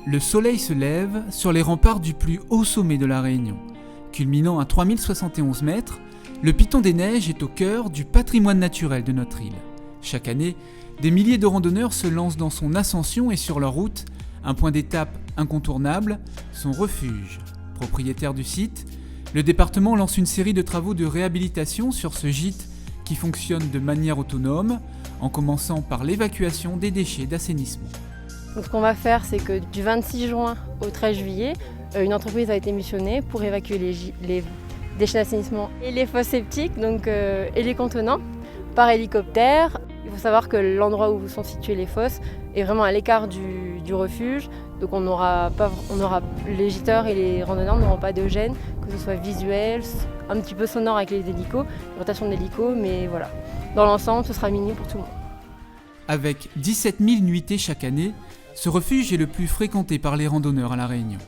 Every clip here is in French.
Le soleil se lève sur les remparts du plus haut sommet de la Réunion. Culminant à 3071 mètres, le Piton des Neiges est au cœur du patrimoine naturel de notre île. Chaque année, des milliers de randonneurs se lancent dans son ascension et sur leur route, un point d'étape incontournable, son refuge. Propriétaire du site, le département lance une série de travaux de réhabilitation sur ce gîte qui fonctionne de manière autonome, en commençant par l'évacuation des déchets d'assainissement. Donc ce qu'on va faire, c'est que du 26 juin au 13 juillet, une entreprise a été missionnée pour évacuer les déchets d'assainissement et les fosses septiques et les contenants par hélicoptère. Il faut savoir que l'endroit où sont situées les fosses est vraiment à l'écart du refuge. Donc les gîteurs et les randonneurs n'auront pas de gêne, que ce soit visuel, un petit peu sonore avec les hélicos, les rotations d'hélicos, mais voilà. Dans l'ensemble, ce sera minime pour tout le monde. Avec 17 000 nuitées chaque année, ce refuge est le plus fréquenté par les randonneurs à La Réunion.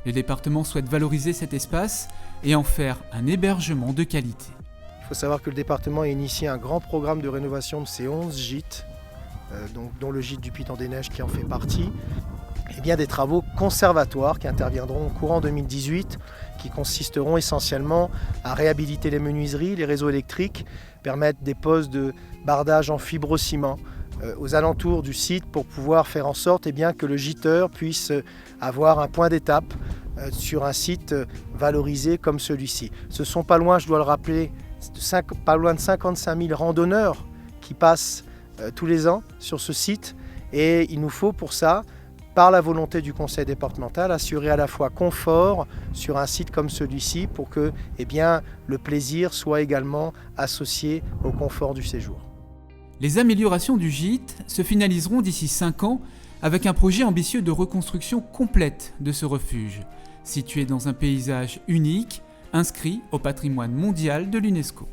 Le département souhaite valoriser cet espace et en faire un hébergement de qualité. Il faut savoir que le département a initié un grand programme de rénovation de ces 11 gîtes, dont le gîte du Piton des Neiges qui en fait partie, et bien des travaux conservatoires qui interviendront au courant 2018, qui consisteront essentiellement à réhabiliter les menuiseries, les réseaux électriques, permettre des postes de bardage en fibrociment aux alentours du site pour pouvoir faire en sorte que le giteur puisse avoir un point d'étape sur un site valorisé comme celui-ci. Ce sont pas loin, je dois le rappeler, pas loin de 55 000 randonneurs qui passent tous les ans sur ce site et il nous faut pour ça, par la volonté du conseil départemental, assurer à la fois confort sur un site comme celui-ci pour que le plaisir soit également associé au confort du séjour. Les améliorations du gîte se finaliseront d'ici 5 ans avec un projet ambitieux de reconstruction complète de ce refuge, situé dans un paysage unique, inscrit au patrimoine mondial de l'UNESCO.